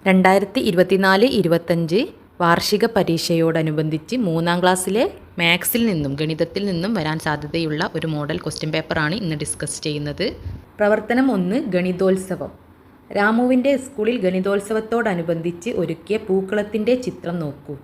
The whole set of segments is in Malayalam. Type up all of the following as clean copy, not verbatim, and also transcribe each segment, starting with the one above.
2024-25 വാർഷിക പരീക്ഷയോടനുബന്ധിച്ച് 3ാം ക്ലാസ്സിലെ മാത്സിൽ നിന്നും ഗണിതത്തിൽ നിന്നും വരാൻ സാധ്യതയുള്ള ഒരു മോഡൽ ക്വസ്റ്റ്യൻ പേപ്പറാണ് ഇന്ന് ഡിസ്കസ് ചെയ്യുന്നത്. പ്രവർത്തനം 1 ഗണിതോത്സവം. രാമുവിൻ്റെ സ്കൂളിൽ ഗണിതോത്സവത്തോടനുബന്ധിച്ച് ഒരുക്കിയ പൂക്കളത്തിൻ്റെ ചിത്രം നോക്കൂ.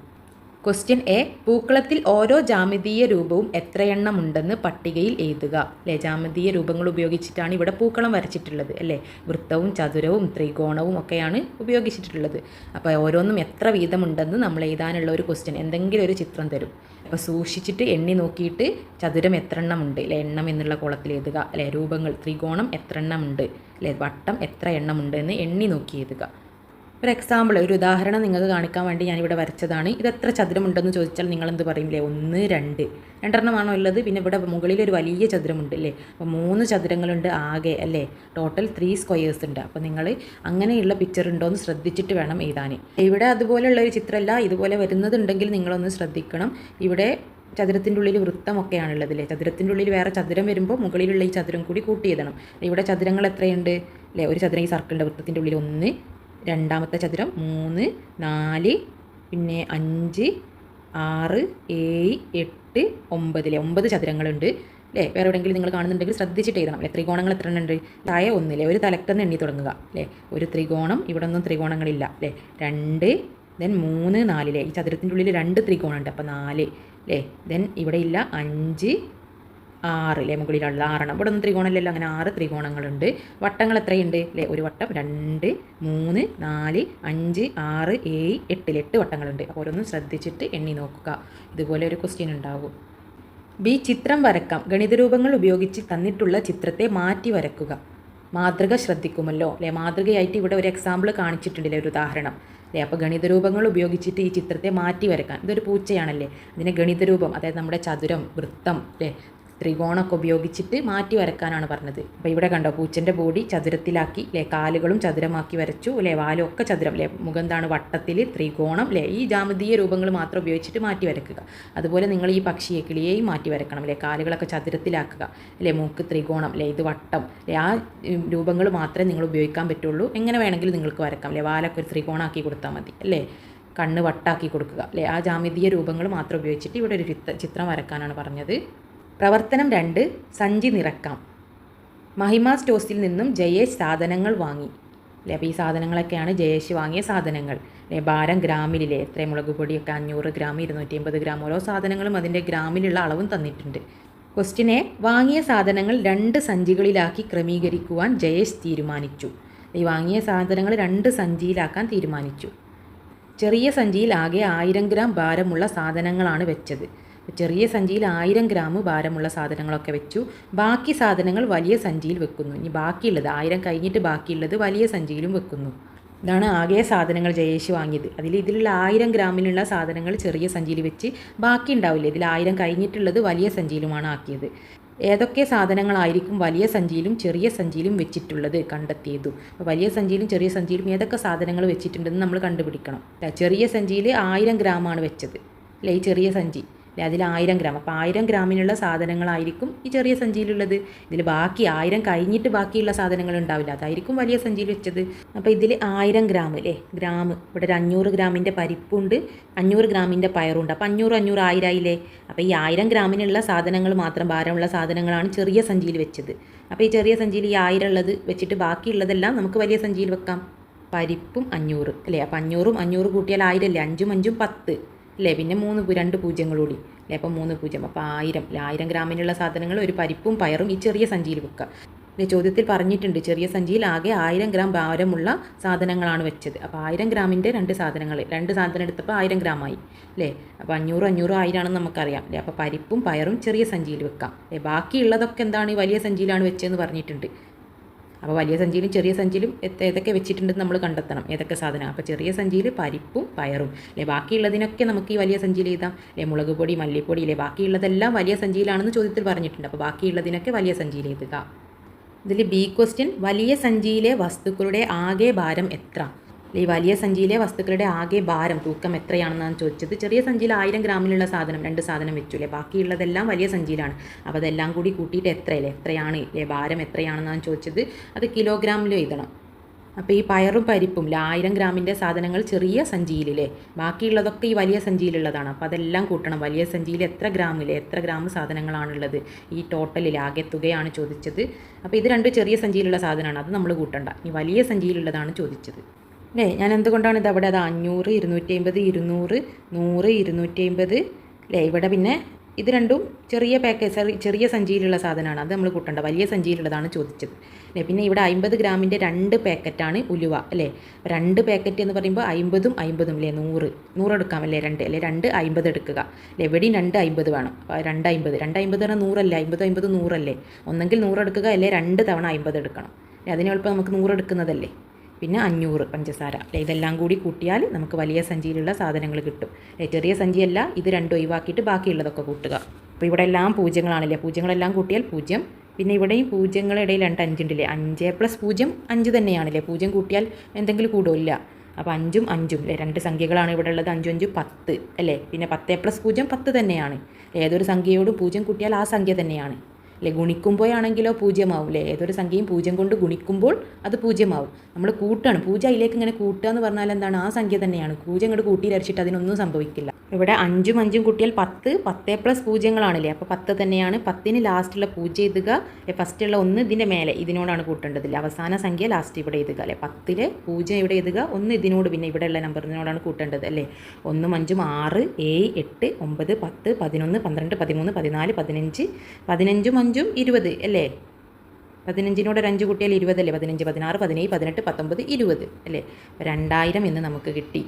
Question A. പൂക്കളത്തിൽ ഓരോ ജാമിതീയ രൂപവും എത്രയെണ്ണമുണ്ടെന്ന് പട്ടികയിൽ എഴുതുക. അല്ലേ, ജാമിതീയ രൂപങ്ങൾ ഉപയോഗിച്ചിട്ടാണ് ഇവിടെ പൂക്കളം വരച്ചിട്ടുള്ളത് അല്ലേ. വൃത്തവും ചതുരവും ത്രികോണവും ഒക്കെയാണ് ഉപയോഗിച്ചിട്ടുള്ളത്. അപ്പോൾ ഓരോന്നും എത്ര വീതമുണ്ടെന്ന് നമ്മൾ എഴുതാനുള്ള ഒരു ക്വസ്റ്റ്യൻ, എന്തെങ്കിലും ഒരു ചിത്രം തരും. അപ്പോൾ സൂക്ഷിച്ചിട്ട് എണ്ണി നോക്കിയിട്ട് ചതുരം എത്ര എണ്ണമുണ്ട് അല്ലേ, എണ്ണം എന്നുള്ള കോളത്തിൽ എഴുതുക അല്ലേ. രൂപങ്ങൾ ത്രികോണം എത്ര എണ്ണമുണ്ട് അല്ലേ, വട്ടം എത്ര എണ്ണമുണ്ട് എന്ന് എണ്ണി നോക്കി എഴുതുക. ഒരു എക്സാമ്പിൾ, ഒരു ഉദാഹരണം നിങ്ങൾക്ക് കാണിക്കാൻ വേണ്ടി ഞാനിവിടെ വരച്ചതാണ്. ഇത് എത്ര ചതുരമുണ്ടെന്ന് ചോദിച്ചാൽ നിങ്ങളെന്ത് പറയില്ലേ? 1, 2 രണ്ടെണ്ണമാണോ ഉള്ളത്. പിന്നെ ഇവിടെ മുകളിൽ ഒരു വലിയ ചതുരമുണ്ട് അല്ലേ. അപ്പോൾ 3 ചതുരങ്ങളുണ്ട് ആകെ അല്ലേ. ടോട്ടൽ 3 സ്ക്വയേഴ്സ് ഉണ്ട്. അപ്പോൾ നിങ്ങൾ അങ്ങനെയുള്ള പിക്ചർ ഉണ്ടോ എന്ന് ശ്രദ്ധിച്ചിട്ട് വേണം എഴുതാൻ. ഇവിടെ അതുപോലെയുള്ള ഒരു ചിത്രമല്ല, ഇതുപോലെ വരുന്നതുണ്ടെങ്കിൽ നിങ്ങളൊന്ന് ശ്രദ്ധിക്കണം. ഇവിടെ ചതുരത്തിൻ്റെ ഉള്ളിൽ വൃത്തമൊക്കെയാണുള്ളത് അല്ലേ. ചതുരത്തിൻ്റെ ഉള്ളിൽ വേറെ ചതുരം വരുമ്പോൾ മുകളിലുള്ള ഈ ചതുരം കൂടി കൂട്ടി എഴുതണം. ഇവിടെ ചതുരങ്ങൾ എത്രയുണ്ട് അല്ലേ. ഒരു ചതുരം ഈ സർക്കിളിൻ്റെ വൃത്തത്തിൻ്റെ ഉള്ളിൽ 1, രണ്ടാമത്തെ ചതുരം 3, 4, പിന്നെ 5, 6, 7, 8, 9 അല്ലേ. 9 ചതുരങ്ങളുണ്ട് അല്ലേ. വേറെ എവിടെയെങ്കിലും നിങ്ങൾ കാണുന്നുണ്ടെങ്കിൽ ശ്രദ്ധിച്ചിട്ട് എഴുതണം അല്ലേ. ത്രികോണങ്ങൾ എത്ര എണ്ണം ഉണ്ട്? താഴെ 1 അല്ലേ. ഒരു തലക്കെന്ന് എണ്ണി തുടങ്ങുക അല്ലേ. ഒരു ത്രികോണം, ഇവിടെ ഒന്നും ത്രികോണങ്ങളില്ല അല്ലേ. 2, ദെൻ 3, 4 അല്ലേ. ഈ ചതുരത്തിൻ്റെ ഉള്ളിൽ 2 ത്രികോണം ഉണ്ട്, അപ്പോൾ 4 അല്ലേ. ദെൻ ഇവിടെ ഇല്ല 5, 6 അല്ലേ. മുകളിലുള്ള 6 ഇവിടെ ഒന്നും ത്രികോണമില്ലല്ലോ, അങ്ങനെ 6 ത്രികോണങ്ങളുണ്ട്. വട്ടങ്ങൾ എത്രയുണ്ട് അല്ലേ. ഒരു വട്ടം 2, 3, 4, 5, 6, 7, 8 8 വട്ടങ്ങളുണ്ട്. അപ്പോൾ ഓരോന്നും ശ്രദ്ധിച്ചിട്ട് എണ്ണി നോക്കുക. ഇതുപോലെ ഒരു ക്വസ്റ്റ്യൻ ഉണ്ടാകും. ബി. ചിത്രം വരക്കാം. ഗണിതരൂപങ്ങൾ ഉപയോഗിച്ച് തന്നിട്ടുള്ള ചിത്രത്തെ മാറ്റി വരക്കുക. മാതൃക ശ്രദ്ധിക്കുമല്ലോ അല്ലേ. മാതൃകയായിട്ട് ഇവിടെ ഒരു എക്സാമ്പിൾ കാണിച്ചിട്ടുണ്ടല്ലേ, ഒരു ഉദാഹരണം അല്ലേ. അപ്പോൾ ഗണിതരൂപങ്ങൾ ഉപയോഗിച്ചിട്ട് ഈ ചിത്രത്തെ മാറ്റി വരക്കാൻ. ഇതൊരു പൂച്ചയാണല്ലേ, അതിനെ ഗണിതരൂപം, അതായത് നമ്മുടെ ചതുരം, വൃത്തം അല്ലേ, ത്രികോണമൊക്കെ ഉപയോഗിച്ചിട്ട് മാറ്റി വരക്കാനാണ് പറഞ്ഞത്. അപ്പോൾ ഇവിടെ കണ്ടോ, പൂച്ചൻ്റെ ബോഡി ചതുരത്തിലാക്കി അല്ലേ, കാലുകളും ചതുരമാക്കി വരച്ചു അല്ലേ, വാലും ഒക്കെ ചതുരം അല്ലേ, മുഖം എന്താണ് വട്ടത്തിൽ, ത്രികോണം അല്ലേ. ഈ ജാമിതീയ രൂപങ്ങൾ മാത്രം ഉപയോഗിച്ചിട്ട് മാറ്റി വരക്കുക. അതുപോലെ നിങ്ങൾ ഈ പക്ഷിയെ, കിളിയെയും മാറ്റി വരക്കണം അല്ലേ. കാലുകളൊക്കെ ചതുരത്തിലാക്കുക അല്ലേ, മൂക്ക് ത്രികോണം അല്ലേ, ഇത് വട്ടം അല്ലേ. ആ രൂപങ്ങൾ മാത്രമേ നിങ്ങൾ ഉപയോഗിക്കാൻ പറ്റുള്ളൂ. എങ്ങനെ വേണമെങ്കിലും നിങ്ങൾക്ക് വരക്കാം അല്ലേ. വാലൊക്കെ ഒരു ത്രികോണമാക്കി കൊടുത്താൽ മതി അല്ലേ. കണ്ണ് വട്ടാക്കി കൊടുക്കുക അല്ലേ. ആ ജാമിതീയ രൂപങ്ങൾ മാത്രം ഉപയോഗിച്ചിട്ട് ഇവിടെ ഒരു ചിത്രം വരക്കാനാണ് പറഞ്ഞത്. പ്രവർത്തനം 2 സഞ്ചി നിറക്കാം. മഹിമ സ്റ്റോഴ്സിൽ നിന്നും ജയേഷ് സാധനങ്ങൾ വാങ്ങി അല്ലേ. അപ്പോൾ ഈ സാധനങ്ങളൊക്കെയാണ് ജയേഷ് വാങ്ങിയ സാധനങ്ങൾ അല്ലേ. ഭാരം ഗ്രാമിലെ എത്ര, മുളക് പൊടിയൊക്കെ 500 ഗ്രാം, 250 ഗ്രാം, ഓരോ സാധനങ്ങളും അതിൻ്റെ ഗ്രാമിലുള്ള അളവും തന്നിട്ടുണ്ട്. ക്വസ്റ്റ്യനെ വാങ്ങിയ സാധനങ്ങൾ 2 സഞ്ചികളിലാക്കി ക്രമീകരിക്കുവാൻ ജയേഷ് തീരുമാനിച്ചു. ഈ വാങ്ങിയ സാധനങ്ങൾ 2 സഞ്ചിയിലാക്കാൻ തീരുമാനിച്ചു. ചെറിയ സഞ്ചിയിൽ ആകെ 1000 ഗ്രാം ഭാരമുള്ള സാധനങ്ങളാണ് വെച്ചത്. ചെറിയ സഞ്ചിയിൽ 1000 ഗ്രാം ഭാരമുള്ള സാധനങ്ങളൊക്കെ വെച്ചു. ബാക്കി സാധനങ്ങൾ വലിയ സഞ്ചിയിൽ വെക്കുന്നു. ഇനി ബാക്കിയുള്ളത് 1000 കഴിഞ്ഞിട്ട് ബാക്കിയുള്ളത് വലിയ സഞ്ചിയിലും വെക്കുന്നു. ഇതാണ് ആകെ സാധനങ്ങൾ ജയേഷ് വാങ്ങിയത്. ഇതിലുള്ള 1000 ഗ്രാമിലുള്ള സാധനങ്ങൾ ചെറിയ സഞ്ചിയിൽ വെച്ച് ബാക്കി ഉണ്ടാവില്ലേ, ഇതിൽ 1000 കഴിഞ്ഞിട്ടുള്ളത് വലിയ സഞ്ചിയിലുമാണ് ആക്കിയത്. ഏതൊക്കെ സാധനങ്ങളായിരിക്കും വലിയ സഞ്ചിയിലും ചെറിയ സഞ്ചിയിലും വെച്ചിട്ടുള്ളത് കണ്ടെത്തിയതു. അപ്പോൾ വലിയ സഞ്ചിയിലും ചെറിയ സഞ്ചിയിലും ഏതൊക്കെ സാധനങ്ങൾ വെച്ചിട്ടുണ്ടെന്ന് നമ്മൾ കണ്ടുപിടിക്കണം. ചെറിയ സഞ്ചിയിൽ 1000 ഗ്രാമാണ് വെച്ചത് അല്ലേ, ഈ ചെറിയ സഞ്ചി അല്ലേ. അതിൽ 1000 ഗ്രാം, അപ്പോൾ 1000 ഗ്രാമിനുള്ള സാധനങ്ങളായിരിക്കും ഈ ചെറിയ സഞ്ചിയിലുള്ളത്. ഇതിൽ ബാക്കി 1000 കഴിഞ്ഞിട്ട് ബാക്കിയുള്ള സാധനങ്ങൾ ഉണ്ടാവില്ല, അതായിരിക്കും വലിയ സഞ്ചിയിൽ വെച്ചത്. അപ്പോൾ ഇതിൽ 1000 ഗ്രാം അല്ലേ, ഗ്രാം, ഇവിടെ ഒരു 500 ഗ്രാമിൻ്റെ പരിപ്പുണ്ട്, 500 ഗ്രാമിൻ്റെ പയറുണ്ട്. അപ്പോൾ 500 500 1000 ആയില്ലേ. അപ്പോൾ ഈ 1000 ഗ്രാമിനുള്ള സാധനങ്ങൾ മാത്രം, ഭാരമുള്ള സാധനങ്ങളാണ് ചെറിയ സഞ്ചിയിൽ വെച്ചത്. അപ്പോൾ ഈ ചെറിയ സഞ്ചിയിൽ ഈ 1000 ഉള്ളത് വെച്ചിട്ട് ബാക്കിയുള്ളതെല്ലാം നമുക്ക് വലിയ സഞ്ചിയിൽ വെക്കാം. പരിപ്പും 500 അല്ലേ. അപ്പോൾ 500ഉം 500 കൂട്ടിയാൽ 1000 അല്ലേ. 5ഉം 5ഉം 10 അല്ലേ. പിന്നെ 2 പൂജ്യങ്ങൾ കൂടി അല്ലേ, അപ്പോൾ 3 പൂജ്യം, അപ്പോൾ 1000 അല്ലേ. 1000 ഗ്രാമിനുള്ള സാധനങ്ങൾ ഒരു പരിപ്പും പയറും ഈ ചെറിയ സഞ്ചിയിൽ വെക്കുക. ചോദ്യത്തിൽ പറഞ്ഞിട്ടുണ്ട് ചെറിയ സഞ്ചിയിൽ ആകെ 1000 ഗ്രാം ഭാരമുള്ള സാധനങ്ങളാണ് വെച്ചത്. അപ്പോൾ 1000 ഗ്രാമിൻ്റെ 2 സാധനങ്ങൾ, 2 സാധനം എടുത്തപ്പോൾ 1000 ഗ്രാമായി അല്ലേ. അപ്പോൾ 500 500 1000 ആണെന്ന് നമുക്കറിയാം അല്ലേ. അപ്പോൾ പരിപ്പും പയറും ചെറിയ സഞ്ചിയിൽ വെക്കാം അല്ലേ. ബാക്കിയുള്ളതൊക്കെ എന്താണ്, വലിയ സഞ്ചിയിലാണ് വെച്ചതെന്ന് പറഞ്ഞിട്ടുണ്ട്. അപ്പോൾ വലിയ സഞ്ചിയിലും ചെറിയ സഞ്ചിയിലും ഏതൊക്കെ വെച്ചിട്ടുണ്ടെന്ന് നമ്മൾ കണ്ടെത്തണം, ഏതൊക്കെ സാധനം. അപ്പോൾ ചെറിയ സഞ്ചിയിൽ പരിപ്പും പയറും അല്ലേ. ബാക്കിയുള്ളതിനൊക്കെ നമുക്ക് ഈ വലിയ സഞ്ചിയിൽ എഴുതാം അല്ലേ. മുളക് പൊടി, മല്ലിപ്പൊടി അല്ലേ, ബാക്കിയുള്ളതെല്ലാം വലിയ സഞ്ചിയിലാണെന്ന് ചോദ്യത്തിൽ പറഞ്ഞിട്ടുണ്ട്. അപ്പോൾ ബാക്കിയുള്ളതിനൊക്കെ വലിയ സഞ്ചിയിൽ എഴുതുക. ഇതിൽ ബി ക്വസ്റ്റ്യൻ, വലിയ സഞ്ചിയിലെ വസ്തുക്കളുടെ ആകെ ഭാരം എത്ര? ഈ വലിയ സഞ്ചിയിലെ വസ്തുക്കളുടെ ആകെ ഭാരം, തൂക്കം എത്രയാണെന്നാണ് ചോദിച്ചത്. ചെറിയ സഞ്ചിയിൽ 1000 ഗ്രാമിലുള്ള സാധനം 2 സാധനം വെച്ചു അല്ലേ. ബാക്കിയുള്ളതെല്ലാം വലിയ സഞ്ചിയിലാണ്. അപ്പോൾ അതെല്ലാം കൂടി കൂട്ടിയിട്ട് എത്രയാണ് ഭാരം എത്രയാണെന്നാണ് ചോദിച്ചത്. അത് കിലോഗ്രാമിൽ എഴുതണം അപ്പോൾ ഈ പയറും പരിപ്പും 1000 ഗ്രാമിൻ്റെ സാധനങ്ങൾ ചെറിയ സഞ്ചിയിലല്ലേ, ബാക്കിയുള്ളതൊക്കെ ഈ വലിയ സഞ്ചിയിലുള്ളതാണ്. അപ്പോൾ അതെല്ലാം കൂട്ടണം. വലിയ സഞ്ചിയിൽ എത്ര ഗ്രാം സാധനങ്ങളാണുള്ളത്, ഈ ടോട്ടലിൽ ആകെ തുകയാണ് ചോദിച്ചത്. അപ്പോൾ ഇത് രണ്ടും ചെറിയ സഞ്ചിയിലുള്ള സാധനമാണ്, അത് നമ്മൾ കൂട്ടണ്ട. ഈ വലിയ സഞ്ചിയിലുള്ളതാണ് ചോദിച്ചത് അല്ലേ. ഞാൻ എന്തുകൊണ്ടാണ് ഇത് അവിടെ അത് 500, 250, 200, 100, 250 അല്ലേ. ഇവിടെ പിന്നെ ഇത് രണ്ടും ചെറിയ ചെറിയ സഞ്ചിയിലുള്ള സാധനമാണ്, അത് നമ്മൾ കൂട്ടണ്ട. വലിയ സഞ്ചിയിലുള്ളതാണ് ചോദിച്ചത് അല്ലേ. പിന്നെ ഇവിടെ 50 ഗ്രാമിൻ്റെ 2 പാക്കറ്റാണ് ഉലുവ അല്ലേ. 2 പാക്കറ്റ് എന്ന് പറയുമ്പോൾ 50ഉം 50ഉം അല്ലേ, 100 എടുക്കാം അല്ലേ, 2 അല്ലേ, 2 50 എടുക്കുക അല്ലേ. എവിടെയും 2 50 വേണം. 250 പറഞ്ഞാൽ 100 അല്ലേ, 50 50 100 അല്ലേ. ഒന്നെങ്കിൽ 100 എടുക്കുക അല്ലേ, 2 തവണ 50 എടുക്കണം അല്ലേ. അതിന് എളുപ്പം നമുക്ക് 100 എടുക്കുന്നതല്ലേ. പിന്നെ 500 പഞ്ചസാര അല്ലേ. ഇതെല്ലാം കൂടി കൂട്ടിയാൽ നമുക്ക് വലിയ സഞ്ചിയിലുള്ള സാധനങ്ങൾ കിട്ടും അല്ലേ. ചെറിയ സഞ്ചിയല്ല, ഇത് രണ്ടും ഒഴിവാക്കിയിട്ട് ബാക്കിയുള്ളതൊക്കെ കൂട്ടുക. അപ്പോൾ ഇവിടെ എല്ലാം പൂജ്യങ്ങളാണല്ലേ, പൂജ്യങ്ങളെല്ലാം കൂട്ടിയാൽ 0. പിന്നെ ഇവിടെയും പൂജ്യങ്ങളുടെ ഇടയിൽ 2 5 ഉണ്ടല്ലേ, 5 + 0 5 തന്നെയാണല്ലേ. 0 കൂട്ടിയാൽ എന്തെങ്കിലും കൂടുമില്ല. അപ്പോൾ 5ഉം 5ഉം അല്ലേ, 2 സംഖ്യകളാണ് ഇവിടെ ഉള്ളത്. 5 5 10 അല്ലേ. പിന്നെ 10 + 0 10 തന്നെയാണ്. ഏതൊരു സംഖ്യയോടും 0 കൂട്ടിയാൽ ആ സംഖ്യ തന്നെയാണ് അല്ലേ. ഗുണിക്കുമ്പോഴാണെങ്കിലോ 0 ആവും അല്ലേ. ഏതൊരു സംഖ്യയും 0 കൊണ്ട് ഗുണിക്കുമ്പോൾ അത് 0 ആവും. നമ്മൾ കൂട്ടാണ്, 0 അതിലേക്ക് ഇങ്ങനെ കൂട്ടുക എന്ന് പറഞ്ഞാൽ എന്താണ്, ആ സംഖ്യ തന്നെയാണ്. 0 ഇങ്ങോട്ട് കൂട്ടി രക്ഷിച്ചിട്ട് അതിനൊന്നും സംഭവിക്കില്ല. ഇവിടെ 5ഉം 5ഉം കൂട്ടിയാൽ 10, 10 + 0 അപ്പോൾ 10 തന്നെയാണ്. 10ന് ലാസ്റ്റുള്ള 0 എഴുതുക. ഫസ്റ്റുള്ള 1 ഇതിൻ്റെ മേലെ ഇതിനോടാണ് കൂട്ടേണ്ടത്. അവസാന സംഖ്യ ലാസ്റ്റ് ഇവിടെ എഴുതുക അല്ലേ. 10ലെ 0 ഇവിടെ എഴുതുക, 1 ഇതിനോട്, പിന്നെ ഇവിടെയുള്ള നമ്പറിനോടാണ് കൂട്ടേണ്ടത് അല്ലേ. 1ഉം 5ഉം 6, 7, 8, 9, 10, 11, 12, 13, 14, 15, 15ഉം 5ഉം 20 അല്ലേ. 15നോട് 5 കൂട്ടിയാൽ 20 അല്ലേ. 15, 16, 17, 18, 19, 20 അല്ലേ. 2000 എന്ന് നമുക്ക് കിട്ടി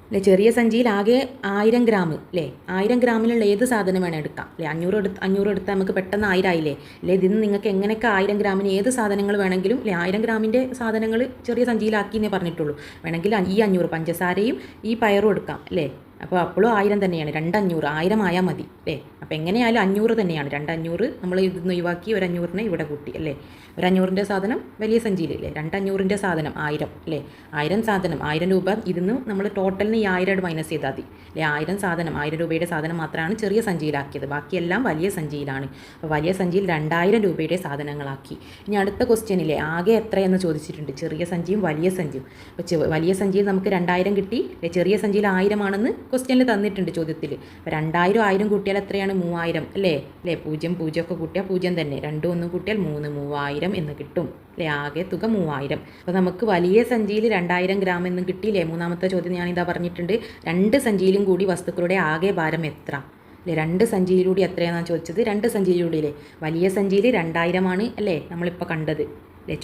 അല്ലേ. ചെറിയ സഞ്ചിയിൽ ആകെ 1000 ഗ്രാം അല്ലേ. 1000 ഗ്രാമിലുള്ള ഏത് സാധനം വേണം എടുക്കാം അല്ലേ. 500 എടുത്താൽ നമുക്ക് പെട്ടെന്ന് 1000 ആയില്ലേ അല്ലേ. ഇതിന് നിങ്ങൾക്ക് എങ്ങനെയൊക്കെ 1000 ഗ്രാമിന് ഏത് സാധനങ്ങൾ വേണമെങ്കിലും അല്ലേ. 1000 ഗ്രാമിൻ്റെ സാധനങ്ങൾ ചെറിയ സഞ്ചിയിലാക്കി എന്നേ പറഞ്ഞിട്ടുള്ളൂ. വേണമെങ്കിൽ ഈ 500 പഞ്ചസാരയും ഈ പയറും എടുക്കാം അല്ലേ. അപ്പോൾ അപ്പോഴും 1000 തന്നെയാണ്. 2 500, 1000 ആയാൽ മതി അല്ലേ. അപ്പോൾ എങ്ങനെയായാലും 500 തന്നെയാണ്. 2 500 നമ്മൾ ഇതൊന്ന് ഒഴിവാക്കി ഒരു 500നെ ഇവിടെ കൂട്ടി അല്ലേ. ഒരു 500ൻ്റെ സാധനം വലിയ സഞ്ചിയിലല്ലേ. 2 500ൻ്റെ സാധനം 1000 അല്ലേ. 1000 സാധനം 1000 രൂപ. ഇതിന്ന് നമ്മൾ ടോട്ടലിന് ഈ 1000 മൈനസ് ചെയ്താൽ മതി അല്ലേ. 1000 സാധനം 1000 രൂപയുടെ സാധനം മാത്രമാണ് ചെറിയ സഞ്ചിയിലാക്കിയത്, ബാക്കിയെല്ലാം വലിയ സഞ്ചിയിലാണ്. അപ്പോൾ വലിയ സഞ്ചിയിൽ 2000 രൂപയുടെ സാധനങ്ങളാക്കി. ഇനി അടുത്ത ക്വസ്റ്റ്യനിലെ ആകെ എത്രയെന്ന് ചോദിച്ചിട്ടുണ്ട്. ചെറിയ സഞ്ചിയും വലിയ സഞ്ചിയും. അപ്പോൾ വലിയ സഞ്ചിയിൽ നമുക്ക് 2000 കിട്ടി അല്ലേ. ചെറിയ സഞ്ചിയിൽ 1000 ആണെന്ന് ക്വസ്റ്റ്യനിൽ തന്നിട്ടുണ്ട് ചോദ്യത്തിൽ. അപ്പോൾ 2000 1000 കൂട്ടിയാൽ എത്രയാണ്, 3000 അല്ലേ. 0 0 ഒക്കെ കൂട്ടിയാൽ 0 തന്നെ. 2 1 കൂട്ടിയാൽ 3, 3000 എന്ന് കിട്ടും അല്ലേ. ആകെ തുക 3000. അപ്പോൾ നമുക്ക് വലിയ സഞ്ചിയിൽ 2000 ഗ്രാം എന്ന് കിട്ടിയില്ലേ. മൂന്നാമത്തെ ചോദ്യം ഞാനിതാ പറഞ്ഞിട്ടുണ്ട്. 2 സഞ്ചിയിലും കൂടി വസ്തുക്കളുടെ ആകെ ഭാരം എത്ര അല്ലേ. 2 സഞ്ചിയിലൂടെ എത്രയാണെന്നാണ് ചോദിച്ചത്. 2 സഞ്ചിയിലൂടെ അല്ലേ. വലിയ സഞ്ചിയിൽ 2000 ആണ് അല്ലേ നമ്മളിപ്പോൾ കണ്ടത് അല്ലേ.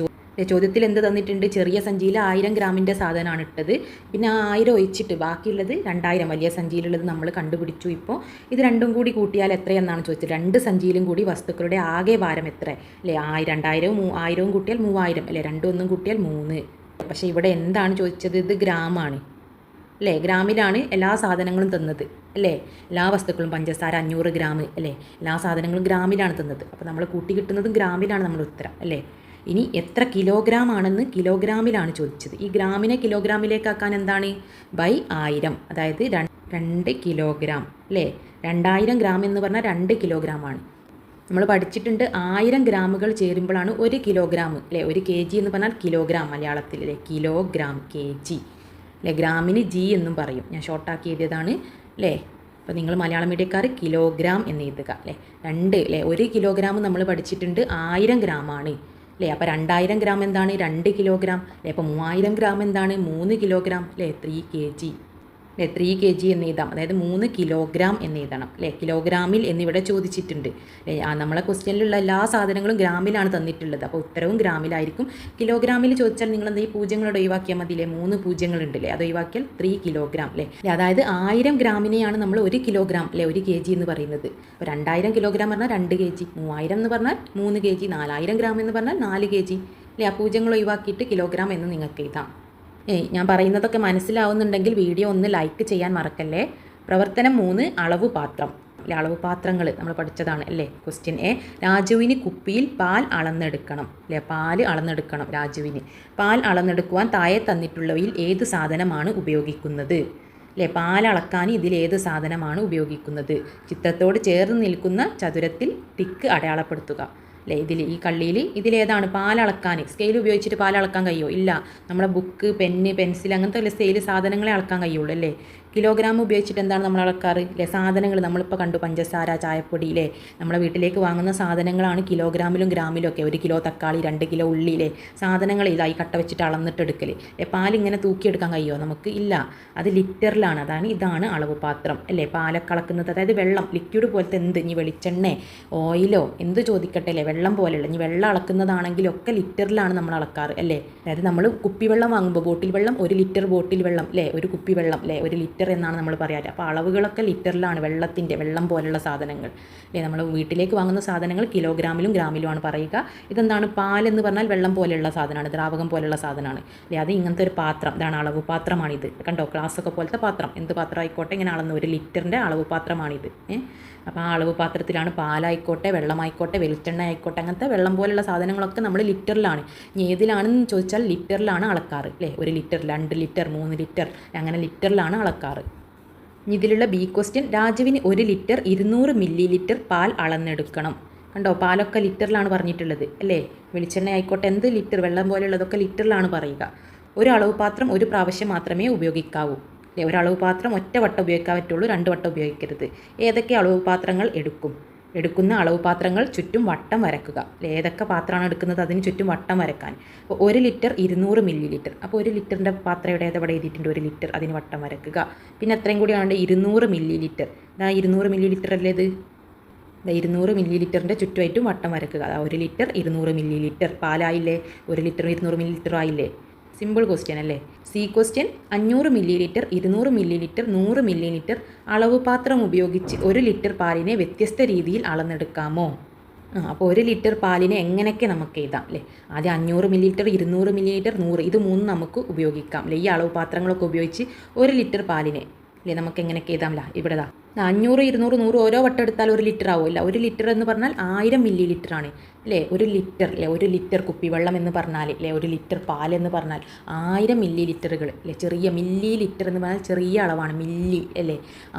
ചോദ്യത്തിൽ എന്ത് തന്നിട്ടുണ്ട്, ചെറിയ സഞ്ചിയിൽ 1000 ഗ്രാമിൻ്റെ സാധനമാണ് ഇട്ടത്. പിന്നെ ആ 1000 ഒഴിച്ചിട്ട് ബാക്കിയുള്ളത് 2000 വലിയ സഞ്ചിയിലുള്ളത് നമ്മൾ കണ്ടുപിടിച്ചു. ഇപ്പോൾ ഇത് രണ്ടും കൂടി കൂട്ടിയാൽ എത്രയെന്നാണ് ചോദിച്ചത്. 2 സഞ്ചിയിലും കൂടി വസ്തുക്കളുടെ ആകെ ഭാരം എത്ര അല്ലേ. 2000 1000 കൂട്ടിയാൽ 3000 അല്ലേ. 2 1 കൂട്ടിയാൽ 3. പക്ഷേ ഇവിടെ എന്താണ് ചോദിച്ചത്, ഇത് ഗ്രാമാണ് അല്ലേ. ഗ്രാമിലാണ് എല്ലാ സാധനങ്ങളും തന്നത് അല്ലേ. എല്ലാ വസ്തുക്കളും പഞ്ചസാര 500 ഗ്രാം അല്ലേ. എല്ലാ സാധനങ്ങളും ഗ്രാമിലാണ് തന്നത്. അപ്പോൾ നമ്മൾ കൂട്ടി കിട്ടുന്നതും ഗ്രാമിലാണ് നമ്മുടെ ഉത്തരം അല്ലേ. ഇനി എത്ര കിലോഗ്രാം ആണെന്ന് കിലോഗ്രാമിലാണ് ചോദിച്ചത്. ഈ ഗ്രാമിനെ കിലോഗ്രാമിലേക്കാക്കാൻ എന്താണ്, ബൈ 1000, അതായത് 2 കിലോഗ്രാം അല്ലേ. 2000 ഗ്രാം എന്ന് പറഞ്ഞാൽ 2 കിലോഗ്രാമാണ്. നമ്മൾ പഠിച്ചിട്ടുണ്ട് 1000 ഗ്രാമുകൾ ചേരുമ്പോഴാണ് 1 കിലോഗ്രാം അല്ലേ. 1 kg എന്ന് പറഞ്ഞാൽ കിലോഗ്രാം മലയാളത്തിൽ അല്ലേ. കിലോഗ്രാം kg അല്ലേ. ഗ്രാമിന് G എന്നും പറയും. ഞാൻ ഷോർട്ടാക്കി എഴുതിയതാണ് അല്ലേ. അപ്പോൾ നിങ്ങൾ മലയാളം മീഡിയക്കാർ കിലോഗ്രാം എന്ന് എഴുതുക അല്ലേ. 2 അല്ലേ. 1 കിലോഗ്രാം നമ്മൾ പഠിച്ചിട്ടുണ്ട് 1000 ഗ്രാമാണ് അല്ലേ. അപ്പോൾ 2000 ഗ്രാം എന്താണ്, 2 കിലോഗ്രാം അല്ലേ. അപ്പോൾ 3000 ഗ്രാം എന്താണ്, 3 കിലോഗ്രാം അല്ലേ. 3 kg അല്ലേ. 3 kg എന്ന് എഴുതാം, അതായത് 3 കിലോഗ്രാം എന്ന് എഴുതണം അല്ലേ. കിലോഗ്രാമിൽ എന്നിവിടെ ചോദിച്ചിട്ടുണ്ട് അല്ലേ. നമ്മളെ ക്വസ്റ്റ്യനിലുള്ള എല്ലാ സാധനങ്ങളും ഗ്രാമിലാണ് തന്നിട്ടുള്ളത്. അപ്പോൾ ഉത്തരവും ഗ്രാമിലായിരിക്കും. കിലോഗ്രാമിൽ ചോദിച്ചാൽ നിങ്ങൾ എന്താ ഈ പൂജ്യങ്ങളോട് ഒഴിവാക്കിയാൽ മതിയില്ലേ. 3 പൂജ്യങ്ങളുണ്ട് അല്ലേ. അത് ഒഴിവാക്കിയാൽ 3 കിലോഗ്രാം അല്ലേ. അതായത് 1000 ഗ്രാമിനെയാണ് നമ്മൾ 1 കിലോഗ്രാം അല്ലേ 1 kg എന്ന് പറയുന്നത്. അപ്പോൾ 2000 കിലോഗ്രാം പറഞ്ഞാൽ 2 kg, 3000 എന്ന് പറഞ്ഞാൽ 3 kg, 4000 ഗ്രാം എന്ന് പറഞ്ഞാൽ 4 kg അല്ലേ. ആ പൂജ്യങ്ങൾ ഒഴിവാക്കിയിട്ട് കിലോഗ്രാം എന്ന് നിങ്ങൾക്ക് എഴുതാം. ഞാൻ പറയുന്നതൊക്കെ മനസ്സിലാവുന്നുണ്ടെങ്കിൽ വീഡിയോ ഒന്ന് ലൈക്ക് ചെയ്യാൻ മറക്കല്ലേ. പ്രവർത്തനം 3 അളവ് പാത്രം അല്ലെ. അളവ് പാത്രങ്ങൾ നമ്മൾ പഠിച്ചതാണ് അല്ലേ. ക്വസ്റ്റ്യൻ എ, രാജുവിന് കുപ്പിയിൽ പാൽ അളന്നെടുക്കണം അല്ലേ. പാൽ അളന്നെടുക്കണം രാജുവിന്. പാൽ അളന്നെടുക്കുവാൻ താഴെ തന്നിട്ടുള്ളവയിൽ ഏത് സാധനമാണ് ഉപയോഗിക്കുന്നത് അല്ലേ. പാൽ അളക്കാൻ ഇതിൽ ഏത് സാധനമാണ് ഉപയോഗിക്കുന്നത്. ചിത്രത്തോട് ചേർന്ന് നിൽക്കുന്ന ചതുരത്തിൽ ടിക്ക് അടയാളപ്പെടുത്തുക അല്ലേ? ഈ കള്ളിയിൽ ഇതിലേതാണ് പാൽ അളക്കാൻ? സ്കെയിൽ ഉപയോഗിച്ചിട്ട് പാൽ അളക്കാൻ കഴിയുമോ? ഇല്ല. നമ്മളെ ബുക്ക്, പെന്ന്, പെൻസിൽ അങ്ങനത്തെ വല്ല സ്കെയിൽ സാധനങ്ങളെ അളക്കാൻ കഴിയുള്ളൂ അല്ലേ? കിലോഗ്രാം ഉപയോഗിച്ചിട്ട് എന്താണ് നമ്മൾ അളക്കാറ്? അല്ലേ? സാധനങ്ങൾ നമ്മളിപ്പോൾ കണ്ടു, പഞ്ചസാര, ചായപ്പൊടി, അല്ലേ? നമ്മളെ വീട്ടിലേക്ക് വാങ്ങുന്ന സാധനങ്ങളാണ് കിലോഗ്രാമിലും ഗ്രാമിലും ഒക്കെ. 1 കിലോ തക്കാളി, 2 കിലോ ഉള്ളി, അല്ലേ? സാധനങ്ങൾ ഇതായി കട്ട വെച്ചിട്ട് അളന്നിട്ട് എടുക്കൽ. പാലിങ്ങനെ തൂക്കിയെടുക്കാൻ കഴിയുമോ നമുക്ക്? ഇല്ല. അത് ലിറ്ററിലാണ്. ഇതാണ് അളവ് പാത്രം അല്ലേ? പാലൊക്കെ അളക്കുന്നത്, അതായത് വെള്ളം, ലിക്വിഡ് പോലത്തെ എന്ത്, ഇനി വെളിച്ചെണ്ണ, ഓയിലോ എന്ത് ചോദിക്കട്ടെ അല്ലേ? വെള്ളം പോലെയുള്ള, ഇനി വെള്ളം അളക്കുന്നതാണെങ്കിലൊക്കെ ലിറ്ററിലാണ് നമ്മൾ അളക്കാറ് അല്ലേ? അതായത് നമ്മൾ കുപ്പിവെള്ളം വാങ്ങുമ്പോൾ ബോട്ടിൽ വെള്ളം, 1 ലിറ്റർ ബോട്ടിൽ വെള്ളം അല്ലേ? ഒരു കുപ്പിവെള്ളം അല്ലേ? 1 ലിറ്റർ എന്നാണ് നമ്മൾ പറയാറ്. അപ്പോൾ അളവുകളൊക്കെ ലിറ്ററിലാണ്. വെള്ളം പോലുള്ള സാധനങ്ങൾ അല്ലേ? നമ്മൾ വീട്ടിലേക്ക് വാങ്ങുന്ന സാധനങ്ങൾ കിലോഗ്രാമിലും ഗ്രാമിലുമാണ് പറയുക. ഇതെന്താണ്? പാലെന്ന് പറഞ്ഞാൽ വെള്ളം പോലെയുള്ള സാധനമാണ്, ദ്രാവകം പോലെയുള്ള സാധനമാണ് അല്ലേ? അത് ഇങ്ങനത്തെ ഒരു പാത്രം, ഇതാണ് അളവ് പാത്രമാണിത്. കണ്ടോ? ഗ്ലാസ്സൊക്കെ പോലത്തെ പാത്രം, എന്ത് പാത്രം ആയിക്കോട്ടെ, ഇങ്ങനെ അളന്ന് 1 ലിറ്ററിൻ്റെ അളവ് പാത്രമാണിത്. അപ്പോൾ ആ അളവ് പാത്രത്തിലാണ് പാലായിക്കോട്ടെ, വെള്ളമായിക്കോട്ടെ, വെളിച്ചെണ്ണ ആയിക്കോട്ടെ, അങ്ങനത്തെ വെള്ളം പോലുള്ള സാധനങ്ങളൊക്കെ നമ്മൾ ലിറ്ററിലാണ്. ഇനി ഏതിലാണെന്ന് ചോദിച്ചാൽ ലിറ്ററിലാണ് അളക്കാറ് അല്ലേ? 1 ലിറ്റർ, 2 ലിറ്റർ, 3 ലിറ്റർ, അങ്ങനെ ലിറ്ററിലാണ് അളക്കാറ്. ഇതിലുള്ള ബി ക്വസ്റ്റ്യൻ, രാജുവിന് 1 ലിറ്റർ 200 മില്ലി ലിറ്റർ പാൽ അളന്നെടുക്കണം. കണ്ടോ? പാലൊക്കെ ലിറ്ററിലാണ് പറഞ്ഞിട്ടുള്ളത് അല്ലേ? വെളിച്ചെണ്ണ ആയിക്കോട്ടെ, എന്ത് ലിറ്റർ, വെള്ളം പോലെയുള്ളതൊക്കെ ലിറ്ററിലാണ് പറയുക. ഒരു അളവ് പാത്രം ഒരു പ്രാവശ്യം മാത്രമേ ഉപയോഗിക്കാവൂ അല്ലേ? ഒരു അളവ് പാത്രം ഒറ്റ വട്ടം ഉപയോഗിക്കാൻ പറ്റുള്ളൂ, 2 വട്ടം ഉപയോഗിക്കരുത്. ഏതൊക്കെ അളവ് പാത്രങ്ങൾ എടുക്കുന്ന അളവ് പാത്രങ്ങൾ ചുറ്റും വട്ടം വരക്കുക അല്ലേ? ഏതൊക്കെ പാത്രമാണ് എടുക്കുന്നത് അതിന് ചുറ്റും വട്ടം വരക്കാൻ. അപ്പോൾ 1 ലിറ്റർ 200 മില്ലി ലിറ്റർ. അപ്പോൾ 1 ലിറ്ററിൻ്റെ പാത്രം ഇവിടെ എഴുതിയിട്ടുണ്ട്, 1 ലിറ്റർ, അതിന് വട്ടം വരക്കുക. പിന്നെ എത്രയും കൂടിയാണ് 200 മില്ലി ലിറ്റർ. 200 മില്ലി ലിറ്റർ അല്ലേ ഇത്? 200 മില്ലി ലിറ്ററിൻ്റെ ചുറ്റുമായിട്ടും വട്ടം വരക്കുക. 1 ലിറ്റർ 200 മില്ലി ലിറ്റർ പാലായില്ലേ? 1 ലിറ്റർ 200 മില്ലി ലിറ്റർ ആയില്ലേ? സിമ്പിൾ ക്വസ്റ്റ്യൻ അല്ലേ? C question, 500 millilitre, 200 millilitre, 100 millilitre അളവ് പാത്രം ഉപയോഗിച്ച് 1 ലിറ്റർ പാലിനെ വ്യത്യസ്ത രീതിയിൽ അളന്നെടുക്കാമോ? അപ്പോൾ 1 ലിറ്റർ പാലിനെ എങ്ങനെയൊക്കെ നമുക്ക് എഴുതാം അല്ലേ? ആദ്യം 500 മില്ലി ലിറ്റർ, 200 മില്ലി ലിറ്റർ, 100, ഇത് മൂന്നും നമുക്ക് ഉപയോഗിക്കാം അല്ലേ? ഈ അളവ് പാത്രങ്ങളൊക്കെ ഉപയോഗിച്ച് 1 ലിറ്റർ പാലിനെ അല്ലേ നമുക്ക് എങ്ങനെയൊക്കെ എഴുതാമല്ല? ഇവിടെ 500, 200, 100 ഓരോ വട്ടം എടുത്താൽ 1 ലിറ്റർ ആവുമല്ല? 1 ലിറ്റർ എന്ന് പറഞ്ഞാൽ 1000 മില്ലി ലിറ്റർ ആണ് അല്ലേ? 1 ലിറ്റർ അല്ലേ? 1 ലിറ്റർ കുപ്പിവെള്ളം എന്ന് പറഞ്ഞാൽ അല്ലേ? 1 ലിറ്റർ പാലെന്ന് പറഞ്ഞാൽ 1000 മില്ലി ലിറ്ററുകൾ അല്ലേ? ചെറിയ മില്ലി ലിറ്റർ എന്ന് പറഞ്ഞാൽ ചെറിയ അളവാണ്, മില്ലി അല്ലേ?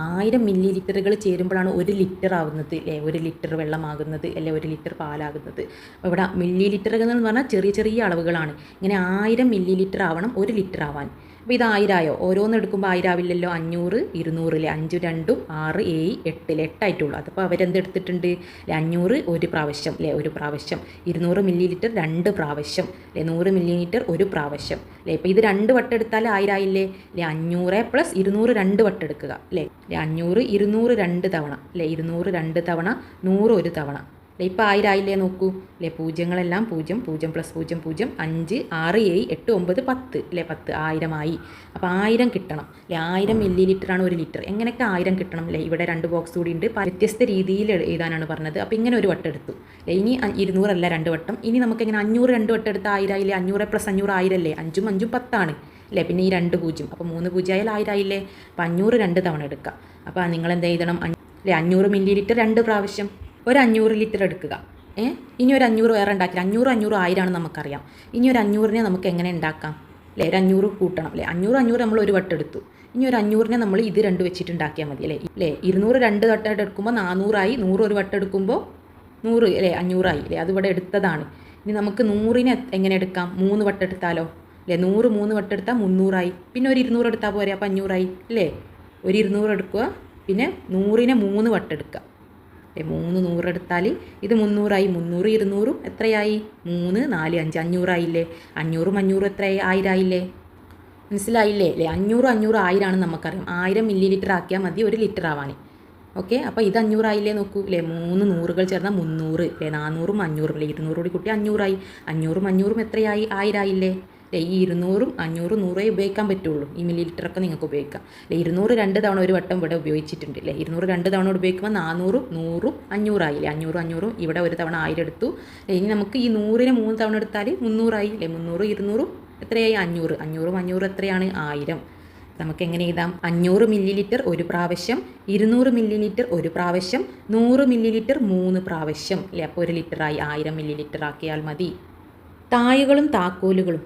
1000 മില്ലി ലിറ്ററുകൾ ചേരുമ്പോഴാണ് 1 ലിറ്റർ ആകുന്നത് അല്ലേ? 1 ലിറ്റർ വെള്ളമാകുന്നത് അല്ലേ? 1 ലിറ്റർ പാലാകുന്നത്. അപ്പോൾ ഇവിടെ മില്ലി ലിറ്ററുകൾ എന്ന് പറഞ്ഞാൽ ചെറിയ ചെറിയ അളവുകളാണ്. ഇങ്ങനെ 1000 മില്ലി ലിറ്റർ ആവണം 1 ലിറ്റർ ആവാൻ. അപ്പോൾ ഇത് 1000 ആയോ? ഓരോന്ന് എടുക്കുമ്പോൾ 1000 ആവില്ലല്ലോ. 500, 200 അല്ലേ? 5, 2, 6, 7, 8 അല്ലേ? 8 ആയിട്ടുള്ളൂ. അതപ്പോൾ അവരെന്തെടുത്തിട്ടുണ്ട് അല്ലേ? 500 1 പ്രാവശ്യം അല്ലേ? 1 പ്രാവശ്യം. 200 മില്ലി ലിറ്റർ 2 പ്രാവശ്യം അല്ലേ? 100 മില്ലി ലിറ്റർ 1 പ്രാവശ്യം അല്ലേ? ഇപ്പോൾ ഇത് 2 വട്ടം എടുത്താൽ 1000 ആയില്ലേ അല്ലേ? 500 + 200 2 വട്ടം എടുക്കുക അല്ലേ? 500, 200 2 തവണ അല്ലേ? 200 2 തവണ, 100 1 തവണ. ഇപ്പോൾ 1000 ആയില്ലേ? നോക്കൂ അല്ലേ? പൂജ്യങ്ങളെല്ലാം 0, 0 + 0 0, 5, 6, 7, 8, 9, 10 അല്ലേ? 10, 1000 ആയി. അപ്പോൾ 1000 കിട്ടണം അല്ലേ? 1000 മില്ലി ലിറ്ററാണ് 1 ലിറ്റർ. എങ്ങനെയൊക്കെ 1000 കിട്ടണം അല്ലേ? ഇവിടെ 2 ബോക്സ് കൂടി ഉണ്ട്, വ്യത്യസ്ത രീതിയിൽ എഴുതാനാണ് പറഞ്ഞത്. അപ്പോൾ ഇങ്ങനെ ഒരു വട്ടം എടുത്തു അല്ലേ? ഇനി 200 അല്ല 2 വട്ടം. ഇനി നമുക്ക് എങ്ങനെ 500 2 വട്ടം എടുത്താൽ 1000 ആയില്ലേ? 500 + 500 1000 അല്ലേ? 5ഉം 5ഉം 10 ആണ് അല്ലേ? പിന്നെ ഈ 2 0, അപ്പോൾ 3 0 ആയാൽ 1000 ആയില്ലേ? അപ്പോൾ 500 2 തവണ എടുക്കുക. അപ്പോൾ നിങ്ങൾ എന്ത് എഴുതണം അല്ലേ? 500 മില്ലി ലിറ്റർ 2 പ്രാവശ്യം. ഒരു 500 ലിറ്റർ എടുക്കുക. ഇനി ഒരു 500 വേറെ ഉണ്ടാക്കില്ല. 500 500 1000 ആണ് നമുക്കറിയാം. ഇനി ഒരു 500നെ നമുക്ക് എങ്ങനെ ഉണ്ടാക്കാം അല്ലേ? ഒരു 500 കൂട്ടണം അല്ലേ? 500 500 നമ്മൾ ഒരു വട്ടം എടുത്തു. ഇനി ഒരു 500നെ നമ്മൾ ഇത് 2 വെച്ചിട്ട് ഉണ്ടാക്കിയാൽ മതി അല്ലേ? 200 2 വട്ടം എടുക്കുമ്പോൾ 400 ആയി. 100 ഒരു വട്ടം എടുക്കുമ്പോൾ 100 അല്ലേ? 500 ആയി അല്ലേ? അതിവിടെ എടുത്തതാണ്. ഇനി നമുക്ക് 100നെ എങ്ങനെ എടുക്കാം? 3 വട്ടം എടുത്താലോ അല്ലേ? 100 3 വട്ടം എടുത്താൽ 300 ആയി. പിന്നെ ഒരു 200 എടുത്താൽ പോരെ? അപ്പോൾ 500 ആയി അല്ലേ? ഒരു 200 എടുക്കുക, പിന്നെ 100നെ 3 വട്ടം എടുക്കുക. 3 100 എടുത്താൽ ഇത് 300 ആയി. 300 200 എത്രയായി? 3 4 5 500 ആയില്ലേ? 500 500 എത്രയായി? 1000 ആയില്ലേ? മനസ്സിലായില്ലേ അല്ലേ? 500 500 1000 ആണ് നമുക്കറിയാം. 1000 മില്ലി ലിറ്റർ ആക്കിയാൽ മതി 1 ലിറ്റർ ആവാൻ. ഓക്കെ, അപ്പോൾ ഇത് 500 ആയില്ലേ? നോക്കൂ അല്ലേ? 3 100കൾ ചേർന്നാൽ 300 അല്ലേ? 400ഉം 500ഉം അല്ലേ? 200 കൂടി കൂട്ടി 500 ആയി. 500ഉം 500ഉം എത്രയായി? 1000 ആയില്ലേ? അല്ലേ? ഈ 200ഉം 500ഉം 100 ഉപയോഗിക്കാൻ പറ്റുള്ളൂ. ഈ മില്ലി ലിറ്ററൊക്കെ നിങ്ങൾക്ക് ഉപയോഗിക്കാം അല്ലേ? 200 2 തവണ ഒരു വട്ടം ഇവിടെ ഉപയോഗിച്ചിട്ടുണ്ട് അല്ലേ? 200 2 തവണ ഉപയോഗിക്കുമ്പോൾ 400ഉം 100ഉം 500 ആയില്ലേ? 500 500ഉം ഇവിടെ ഒരു തവണ 1000 എടുത്തു. ഇനി നമുക്ക് ഈ 100നെ 3 തവണ എടുത്താൽ 300 ആയി അല്ലേ? 300 200ഉം എത്രയായി? 500. 500ഉം 500ഉം എത്രയാണ്? 1000. നമുക്ക് എങ്ങനെ എഴുതാം? 500 മില്ലി ലിറ്റർ 1 പ്രാവശ്യം, 200 മില്ലി ലിറ്റർ 1 പ്രാവശ്യം, 100 മില്ലി ലിറ്റർ 3 പ്രാവശ്യം അല്ലേ? അപ്പോൾ 1 ലിറ്ററായി. 1000 മില്ലി ലിറ്റർ ആക്കിയാൽ മതി. തായകളും താക്കോലുകളും.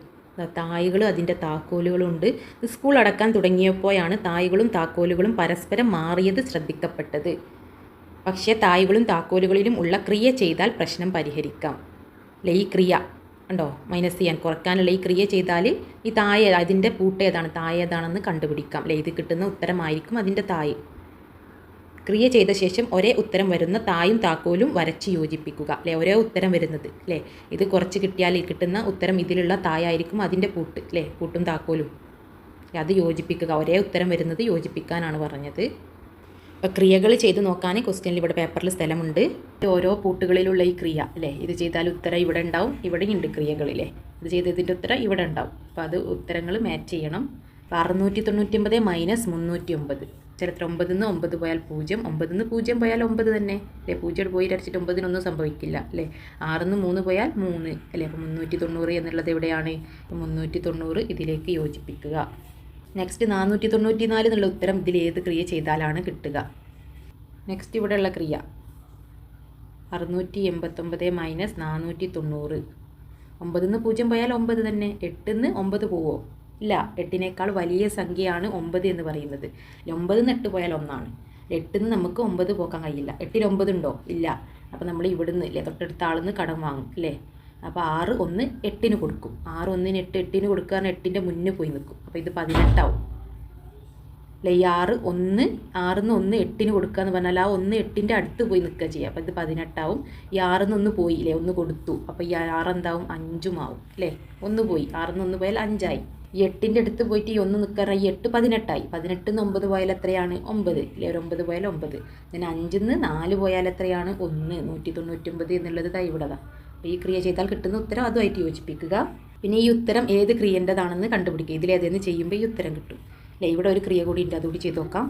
തായകളും അതിൻ്റെ താക്കോലുകളും ഉണ്ട്. സ്കൂൾ അടക്കാൻ തുടങ്ങിയപ്പോഴാണ് തായകളും താക്കോലുകളും പരസ്പരം മാറിയത് ശ്രദ്ധിക്കപ്പെട്ടത്. പക്ഷേ തായ്കളും താക്കോലുകളിലും ഉള്ള ക്രിയ ചെയ്താൽ പ്രശ്നം പരിഹരിക്കാം. അല്ലെ ഈ ക്രിയ ഉണ്ടോ മൈനസ് ചെയ്യാൻ കുറയ്ക്കാനുള്ള ഈ ക്രിയ ചെയ്താൽ ഈ താഴെ അതിൻ്റെ പൂട്ട് ഏതാണ് താഴെ ഏതാണെന്ന് കണ്ടുപിടിക്കാം. അല്ലെ ഇത് കിട്ടുന്ന ഉത്തരമായിരിക്കും അതിൻ്റെ താഴ്. ക്രിയ ചെയ്ത ശേഷം ഒരേ ഉത്തരം വരുന്ന തായും താക്കോലും വരച്ച് യോജിപ്പിക്കുക. അല്ലെ ഒരേ ഉത്തരം വരുന്നത് അല്ലേ ഇത് കുറച്ച് കിട്ടിയാൽ കിട്ടുന്ന ഉത്തരം ഇതിലുള്ള തായായിരിക്കും അതിൻ്റെ പൂട്ട്. അല്ലേ പൂട്ടും താക്കോലും അത് യോജിപ്പിക്കുക. ഒരേ ഉത്തരം വരുന്നത് യോജിപ്പിക്കാനാണ് പറഞ്ഞത്. അപ്പോൾ ക്രിയകൾ ചെയ്ത് നോക്കാൻ ക്വസ്റ്റ്യനിൽ ഇവിടെ പേപ്പറിൽ സ്ഥലമുണ്ട്. ഓരോ പൂട്ടുകളിലുള്ള ഈ ക്രിയ അല്ലേ ഇത് ചെയ്താൽ ഉത്തരം ഇവിടെ ഉണ്ടാവും. ഇവിടെയുണ്ട് ക്രിയകളിലെ ഇത് ചെയ്തതിൻ്റെ ഉത്തരം ഇവിടെ ഉണ്ടാവും. അപ്പോൾ അത് ഉത്തരങ്ങൾ മാച്ച് ചെയ്യണം. അപ്പോൾ 699 മൈനസ് 309 ചരിത്രം 9 നിന്ന് 9 പോയാൽ 0, 9 നിന്ന് 0 പോയാൽ 9 തന്നെ അല്ലേ. 0 പോയി അരച്ചിട്ട് 9-നൊന്നും സംഭവിക്കില്ല അല്ലേ. 6 നിന്ന് 3 പോയാൽ 3 അല്ലേ. അപ്പോൾ 390 എന്നുള്ളത് എവിടെയാണ്? 390 ഇതിലേക്ക് യോജിപ്പിക്കുക. നെക്സ്റ്റ് 494 എന്നുള്ള ഉത്തരം ഇതിൽ ഏത് ക്രിയ ചെയ്താലാണ് കിട്ടുക? നെക്സ്റ്റ് ഇവിടെയുള്ള ക്രിയ 689 മൈനസ് 490. 9 നിന്ന് 0 പോയാൽ 9 തന്നെ. 8 നിന്ന് 9 പോവോ? ഇല്ല. 8-നേക്കാൾ വലിയ സംഖ്യയാണ് 9 എന്ന് പറയുന്നത്. 9 നിന്ന് 8 പോയാൽ 1 8 നിന്ന് നമുക്ക് 9 പോക്കാൻ കഴിയില്ല. 8-ൽ 9 ഉണ്ടോ? ഇല്ല. അപ്പോൾ നമ്മൾ ഇവിടുന്ന് ഇല്ലേ തൊട്ടടുത്ത ആളിന്ന് കടം വാങ്ങും അല്ലേ. അപ്പോൾ 6 1 8-ന് കൊടുക്കും. 6 1 8 8-ന് കൊടുക്കുക പറഞ്ഞാൽ 8-ൻ്റെ മുന്നിൽ പോയി നിൽക്കും. അപ്പോൾ ഇത് 18 ആവും അല്ലേ. ഈ 6 1 6-ന്ന് 1 8-ന് കൊടുക്കുക എന്ന് പറഞ്ഞാൽ ആ 1 8-ൻ്റെ അടുത്ത് പോയി നിൽക്കുക ചെയ്യുക. അപ്പോൾ ഇത് 18 ആവും. ഈ 6-ന്ന് 1 പോയി അല്ലേ 1 കൊടുത്തു. അപ്പോൾ ഈ 6 എന്താവും? 5 ആവും അല്ലേ. 1 പോയി 6-ന്ന് 1 പോയാൽ 5 ആയി. ഈ 8-ൻ്റെ അടുത്ത് പോയിട്ട് ഈ 1 നിൽക്കാറ് ഈ 8 18 ആയി. 18-ന്ന് 9 പോയാൽ എത്രയാണ്? 9 അല്ലേ. ഒരു 9 പോയാൽ 9. പിന്നെ 5-ന്ന് 4 പോയാൽ എത്രയാണ്? 1 199 എന്നുള്ളത് ഇവിടെതാണ്. അപ്പോൾ ഈ ക്രിയ ചെയ്താൽ കിട്ടുന്ന ഉത്തരം അതുമായിട്ട് യോജിപ്പിക്കുക. പിന്നെ ഈ ഉത്തരം ഏത് ക്രിയൻ്റെതാണെന്ന് കണ്ടുപിടിക്കുക. ഇതിലേതെന്ന് ചെയ്യുമ്പോൾ ഈ ഉത്തരം കിട്ടും അല്ലേ. ഇവിടെ ഒരു ക്രിയ കൂടി ഉണ്ട്, അതുകൂടി ചെയ്ത് നോക്കാം.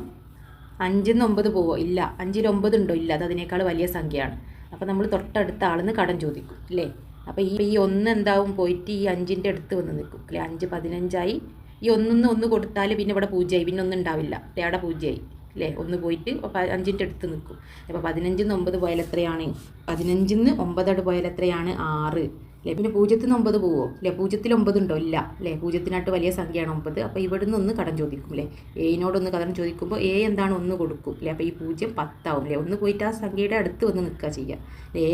5-ന്ന് 9 പോവോ? ഇല്ല. 5-ൽ 9 ഉണ്ടോ? ഇല്ല. അത് അതിനേക്കാൾ വലിയ സംഖ്യയാണ്. അപ്പോൾ നമ്മൾ തൊട്ടടുത്ത ആളിന്ന് കടം ചോദിക്കും അല്ലേ. അപ്പോൾ ഈ 1 എന്താവും? പോയിട്ട് ഈ 5-ൻ്റെ അടുത്ത് വന്ന് നിൽക്കും അല്ലേ. 5 15 ആയി. ഈ 1-ന്ന് 1 കൊടുത്താൽ പിന്നെ ഇവിടെ 0 ആയി. പിന്നെ ഒന്നും ഉണ്ടാവില്ല അല്ലേ. അവിടെ 0 ആയി അല്ലേ. 1 പോയിട്ട് 5-ൻ്റെ അടുത്ത് നിൽക്കും. അപ്പോൾ 15-ന്ന് 9 പോയാൽ എത്രയാണ്? 15-ന്ന് 9 പോയാൽ എത്രയാണ്? 6 അല്ലേ. പിന്നെ 0-ന്ന് 9 പോവോ? അല്ലേ. 0-ൽ 9 ഉണ്ടോ? ഇല്ല അല്ലേ. 0-നായിട്ട് വലിയ സംഖ്യയാണ് 9. അപ്പോൾ ഇവിടുന്ന് 1 കടം ചോദിക്കും അല്ലേ. എനോടൊന്ന് കടം ചോദിക്കുമ്പോൾ എന്താണ്? 1 കൊടുക്കും അല്ലേ. അപ്പോൾ ഈ 0 10 ആവും അല്ലേ. 1 പോയിട്ട് ആ സംഖ്യയുടെ അടുത്ത് വന്ന് നിൽക്കുക ചെയ്യുക.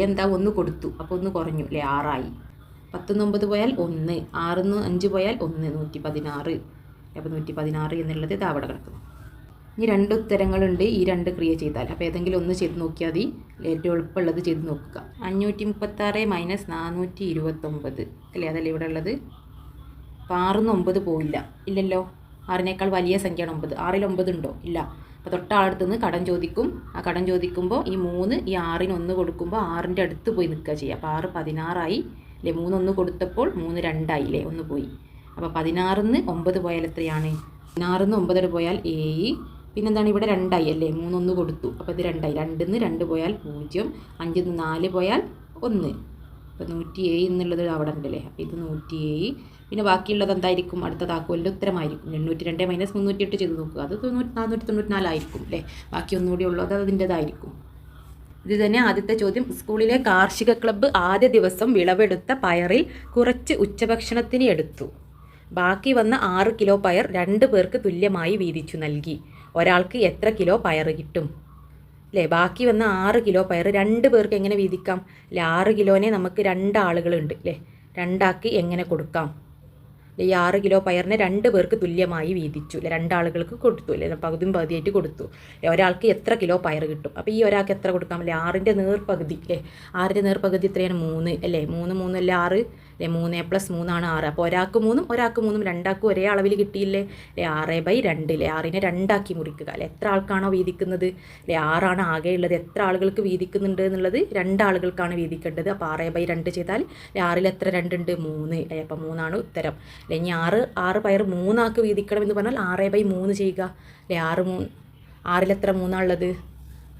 എന്താ? 1 കൊടുത്തു. അപ്പോൾ 1 കുറഞ്ഞു അല്ലേ. 6 ആയി. 10-ന്ന് 9 പോയാൽ 1, 6-ന്ന് 5 പോയാൽ 1 116. അപ്പോൾ 116 എന്നുള്ളത് ഇത് അവിടെ കിടക്കുന്നു. ഇനി 2 ഉത്തരങ്ങളുണ്ട് ഈ 2 ക്രിയ ചെയ്താൽ. അപ്പോൾ ഏതെങ്കിലും ഒന്ന് ചെയ്ത് നോക്കിയാൽ മതി. ഏറ്റവും എളുപ്പമുള്ളത് ചെയ്ത് നോക്കുക. 536 മൈനസ് 429 അല്ലേ. അതല്ലേ ഇവിടെ ഉള്ളത്. അപ്പോൾ 6-ന്ന് 9 പോയില്ല ഇല്ലല്ലോ. 6-നേക്കാൾ വലിയ സംഖ്യയാണ് 9. 6-ൽ 9 ഉണ്ടോ? ഇല്ല. അപ്പോൾ തൊട്ട ആളടുത്ത് നിന്ന് കടം ചോദിക്കും. ആ കടം ചോദിക്കുമ്പോൾ ഈ 3 ഈ 6-ന് 1 കൊടുക്കുമ്പോൾ 6-ൻ്റെ അടുത്ത് പോയി നിൽക്കുക ചെയ്യുക. അപ്പോൾ 6 16 ആയി അല്ലേ. 3 1 കൊടുത്തപ്പോൾ 3 2 ആയി അല്ലേ. 1 പോയി. അപ്പോൾ 16-ന്ന് 9 പോയാൽ എത്രയാണ്? 16-ന്ന് 9 പോയാൽ 7. പിന്നെന്താണ്? ഇവിടെ 2 ആയി അല്ലേ. 3 1 കൊടുത്തു. അപ്പോൾ ഇത് 2 ആയി. 2-ന്ന് 2 പോയാൽ 0, 5-ന്ന് 4 പോയാൽ 1. അപ്പോൾ 107 എന്നുള്ളത് അവിടെ ഉണ്ടല്ലേ. അപ്പോൾ ഇത് 107. പിന്നെ ബാക്കിയുള്ളത് എന്തായിരിക്കും? അടുത്ത താക്കോലിൻ്റെ ഉത്തരമായിരിക്കും. 802 മൈനസ് 308 ചെയ്ത് നോക്കുക. അത് 494 ആയിരിക്കും അല്ലേ. ബാക്കി ഒന്നുകൂടി ഉള്ളത് അതിൻ്റെതായിരിക്കും. ഇത് തന്നെ ആദ്യത്തെ ചോദ്യം. സ്കൂളിലെ കാർഷിക ക്ലബ്ബ് ആദ്യ ദിവസം വിളവെടുത്ത പയറിൽ കുറച്ച് ഉച്ചഭക്ഷണത്തിന് എടുത്തു. ബാക്കി വന്ന 6 കിലോ പയർ 2 പേർക്ക് തുല്യമായി വീതിച്ചു നൽകി. ഒരാൾക്ക് എത്ര കിലോ പയർ കിട്ടും? അല്ലേ. ബാക്കി വന്ന 6 കിലോ പയർ 2 പേർക്ക് എങ്ങനെ വീതിക്കാം? അല്ലേ. 6 കിലോനെ നമുക്ക് 2 ആളുകളുണ്ട് അല്ലേ. 2 ആക്കി എങ്ങനെ കൊടുക്കാം? ഈ 6 കിലോ പയറിനെ 2 പേർക്ക് തുല്യമായി വീതിച്ചു അല്ലെ. 2 ആളുകൾക്ക് കൊടുത്തു അല്ലേ. പകുതിയും പകുതിയായിട്ട് കൊടുത്തു. ഒരാൾക്ക് എത്ര കിലോ പയർ കിട്ടും? അപ്പോൾ ഈ ഒരാൾക്ക് എത്ര കൊടുക്കാം? അല്ലേ. 6-ൻ്റെ നേർപകുതി അല്ലേ. 6-ൻ്റെ നേർപകുതി എത്രയാണ്? 3 അല്ലേ. 3 3 അല്ലേ 6 അല്ലേ. 3 + 3 ആണ് 6. അപ്പോൾ ഒരാൾക്ക് 3 ഒരാൾക്ക് 3 രണ്ടാൾക്കും ഒരേ അളവിൽ കിട്ടിയില്ലേ അല്ലേ. 6/2 അല്ലേ. 6-നെ 2 ആക്കി മുറിക്കുക അല്ലേ. എത്ര ആൾക്കാണോ വീതിക്കുന്നത് അല്ലേ. 6 ആകെ ഉള്ളത്. എത്ര ആളുകൾക്ക് വീതിക്കുന്നുണ്ട് എന്നുള്ളത് 2 ആളുകൾക്കാണ് വീതിക്കേണ്ടത്. അപ്പോൾ 6/2 ചെയ്താൽ 6-ൽ എത്ര 2 ഉണ്ട്? 3 അല്ലേ. അപ്പോൾ 3 ആണ് ഉത്തരം. അല്ലെങ്കിൽ 6 പയർ 3 ആൾക്ക് വീതിക്കണം എന്ന് പറഞ്ഞാൽ 6/3 ചെയ്യുക അല്ലേ. 6-ൽ എത്ര 3 ഉള്ളത്?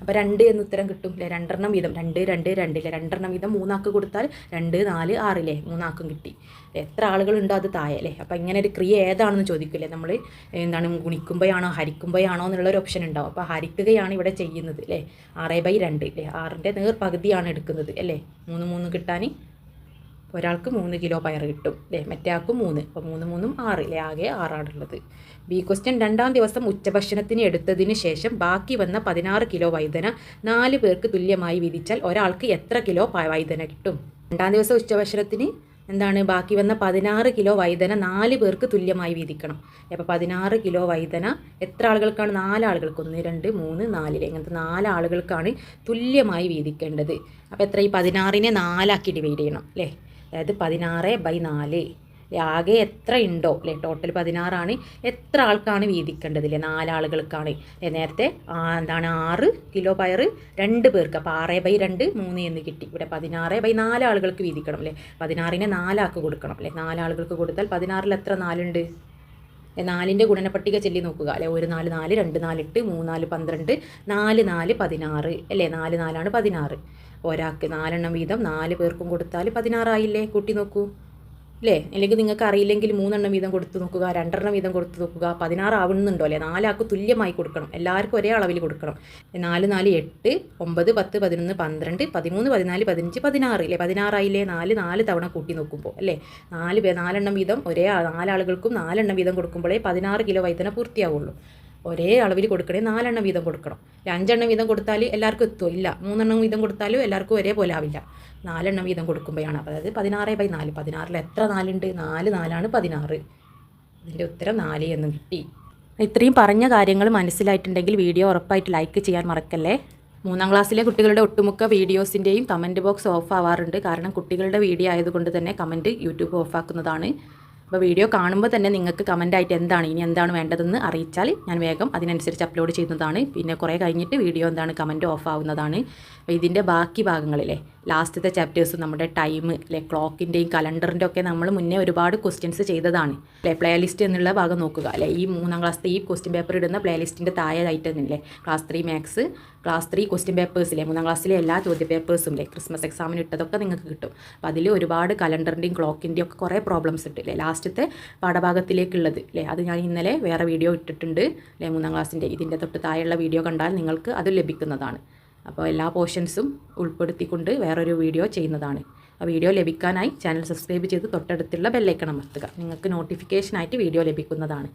അപ്പോൾ 2 എന്ന് ഉത്തരം കിട്ടും അല്ലേ. 2 വീതം 2 2 2 അല്ലേ. 2 വീതം 3 ആൾക്ക് കൊടുത്താൽ 2 4 6 അല്ലേ. 3 ആൾക്കും കിട്ടി. എത്ര ആളുകളുണ്ടോ അത് താഴെ അല്ലേ. അപ്പോൾ ഇങ്ങനെ ഒരു ക്രിയ ഏതാണെന്ന് ചോദിക്കില്ലേ. നമ്മൾ എന്താണ് ഗുണിക്കുമ്പോഴാണോ ഹരിക്കുമ്പോഴാണോ എന്നുള്ളൊരു ഓപ്ഷൻ ഉണ്ടാവും. അപ്പോൾ ഹരിക്കുകയാണ് ഇവിടെ ചെയ്യുന്നത് അല്ലേ. 6/2 അല്ലേ. 6-ൻ്റെ നേർ പകുതിയാണ് എടുക്കുന്നത് അല്ലേ. 3 3 കിട്ടാൻ ഒരാൾക്ക് 3 കിലോ പയർ കിട്ടും അല്ലേ, മറ്റേ ആൾക്കും 3. അപ്പോൾ 3 3 6 അല്ലേ, ആകെ 6ആണുള്ളത്. ബി ക്വസ്റ്റ്യൻ 2-ാം ദിവസം ഉച്ചഭക്ഷണത്തിന് എടുത്തതിന് ശേഷം ബാക്കി വന്ന 16 കിലോ വഴുതന 4 പേർക്ക് തുല്യമായി വീതിച്ചാൽ ഒരാൾക്ക് എത്ര കിലോ വഴുതന കിട്ടും? 2-ാം ദിവസം ഉച്ചഭക്ഷണത്തിന് ബാക്കി വന്ന 16 കിലോ വഴുതന 4 പേർക്ക് തുല്യമായി വീതിക്കണം. അപ്പോൾ 16 കിലോ വഴുതന എത്ര ആളുകൾക്കാണ്? 4 ആളുകൾക്ക്. 1 2 3 4 ഇങ്ങനത്തെ 4 ആളുകൾക്കാണ് തുല്യമായി വീതിക്കേണ്ടത്. അപ്പോൾ എത്ര? ഈ 16നെ 4 ആക്കി ഡിവൈഡ് ചെയ്യണം അല്ലേ, അതായത് 16/4. ആകെ എത്ര ഉണ്ടോ അല്ലേ, ടോട്ടൽ 16ആണ്. എത്ര ആൾക്കാണ് വീതിക്കേണ്ടത് അല്ലേ? 4 ആളുകൾക്കാണ്. നേരത്തെ 6 കിലോ പയർ 2 പേർക്ക്, അപ്പോൾ 6/2 3 എന്ന് കിട്ടി. ഇവിടെ 16/4 ആളുകൾക്ക് വീതിക്കണം അല്ലേ, 16നെ 4 ആക്കി കൊടുക്കണം അല്ലേ. 4 ആളുകൾക്ക് കൊടുത്താൽ 16ൽ എത്ര 4 ഉണ്ട്? 4ൻ്റെ ഗുണനപ്പട്ടിക ചൊല്ലി നോക്കുക അല്ലേ. 1 4 4, 2 4 8, 3 4 12, 4 4 16 അല്ലേ. 4 4 16. ഒരാൾക്ക് 4 എണ്ണം വീതം 4 പേർക്കും കൊടുത്താൽ 16 ആയില്ലേ? കൂട്ടി നോക്കൂ അല്ലേ. അല്ലെങ്കിൽ നിങ്ങൾക്ക് അറിയില്ലെങ്കിൽ 3 എണ്ണം വീതം കൊടുത്ത് നോക്കുക, 2 എണ്ണം വീതം കൊടുത്ത് നോക്കുക. 16 ആവുന്നുണ്ടോ അല്ലേ? 4 ആൾക്ക് തുല്യമായി കൊടുക്കണം, എല്ലാവർക്കും ഒരേ അളവിൽ കൊടുക്കണം. 4 4 8 9 10 11 12 13 14 15 16 അല്ലേ. 16 ആയില്ലേ? 4 തവണ കൂട്ടി നോക്കുമ്പോൾ അല്ലേ. 4 എണ്ണം വീതം 4 ആളുകൾക്കും 4 എണ്ണം വീതം കൊടുക്കുമ്പോഴേ 16 കിലോ വഴുതന പൂർത്തിയാവുള്ളൂ. ഒരേ അളവിൽ കൊടുക്കണേ 4 എണ്ണം വീതം കൊടുക്കണം. 5 എണ്ണം വീതം കൊടുത്താൽ എല്ലാവർക്കും എത്തുമില്ല. 3 എണ്ണം വീതം കൊടുത്താലും എല്ലാവർക്കും ഒരേപോലെ ആവില്ല. 4 എണ്ണം വീതം കൊടുക്കുമ്പോഴാണ്. അതായത് 16/4. 16ൽ എത്ര 4 ഉണ്ട്? 4 4 16. ഇതിൻ്റെ ഉത്തരം 4 എന്നും കിട്ടി. ഇത്രയും പറഞ്ഞ കാര്യങ്ങൾ മനസ്സിലായിട്ടുണ്ടെങ്കിൽ വീഡിയോ ഉറപ്പായിട്ട് ലൈക്ക് ചെയ്യാൻ മറക്കല്ലേ. 3-ാം ക്ലാസ്സിലെ കുട്ടികളുടെ ഒട്ടുമുക്ക വീഡിയോസിൻ്റെയും കമൻറ്റ് ബോക്സ് ഓഫ് ആവാറുണ്ട്. കാരണം കുട്ടികളുടെ വീഡിയോ ആയതുകൊണ്ട് തന്നെ കമൻറ്റ് യൂട്യൂബ് ഓഫാക്കുന്നതാണ്. അപ്പോൾ വീഡിയോ കാണുമ്പോൾ തന്നെ നിങ്ങൾക്ക് കമൻറ്റായിട്ട് ഇനി എന്താണ് വേണ്ടതെന്ന് അറിയിച്ചാൽ ഞാൻ വേഗം അതിനനുസരിച്ച് അപ്ലോഡ് ചെയ്യുന്നതാണ്. പിന്നെ കുറേ കഴിഞ്ഞിട്ട് വീഡിയോ കമൻറ്റ് ഓഫ് ആവുന്നതാണ്. അപ്പോൾ ഇതിൻ്റെ ബാക്കി ഭാഗങ്ങളിലെ ലാസ്റ്റത്തെ ചാപ്റ്റേഴ്സ് നമ്മുടെ ടൈം അല്ലേ, ക്ലോക്കിൻ്റെയും കലണ്ടറിൻ്റെ ഒക്കെ നമ്മൾ മുന്നേ ഒരുപാട് ക്വസ്റ്റ്യൻസ് ചെയ്തതാണ് അല്ലേ. പ്ലേ ലിസ്റ്റ് എന്നുള്ള ഭാഗം നോക്കുക അല്ലേ. ഈ 3-ാം ക്ലാസ്സിലെ ഈ ക്വസ്റ്റ്യൻ പേപ്പർ ഇടുന്ന പ്ലേ ലിസ്റ്റിൻ്റെ താഴെയായിട്ട് തന്നെയല്ലേ ക്ലാസ് 3 മാത്സ്, ക്ലാസ് 3 ക്വസ്റ്റ്യൻ പേപ്പേഴ്സിലെ 3-ാം ക്ലാസ്സിലെ എല്ലാ ചോദ്യ പേപ്പേഴ്സും അല്ലേ ക്രിസ്മസ് എക്സാമിന് ഇട്ടതൊക്കെ നിങ്ങൾക്ക് കിട്ടും. അപ്പോൾ അതിൽ ഒരുപാട് കലണ്ടറിൻ്റെയും ക്ലോക്കിൻ്റെയും ഒക്കെ കുറേ പ്രോബ്ലംസ് ഉണ്ട് അല്ലേ. ലാസ്റ്റത്തെ പാഠഭാഗത്തിലേക്കുള്ളത് അല്ലേ, അത് ഞാൻ ഇന്നലെ വേറെ വീഡിയോ ഇട്ടിട്ടുണ്ട് അല്ലേ. 3-ാം ക്ലാസ്സിൻ്റെ ഇതിൻ്റെ തൊട്ട് താഴെയുള്ള വീഡിയോ കണ്ടാൽ നിങ്ങൾക്ക് അത് ലഭിക്കുന്നതാണ്. അപ്പോൾ എല്ലാ പോർഷൻസും ഉൾപ്പെടുത്തിക്കൊണ്ട് വേറൊരു വീഡിയോ ചെയ്യുന്നതാണ്. ആ വീഡിയോ ലഭിക്കാനായി ചാനൽ സബ്സ്ക്രൈബ് ചെയ്ത് തൊട്ടടുത്തുള്ള ബെല്ലൈക്കൺ അമർത്തുക. നിങ്ങൾക്ക് നോട്ടിഫിക്കേഷനായിട്ട് വീഡിയോ ലഭിക്കുന്നതാണ്.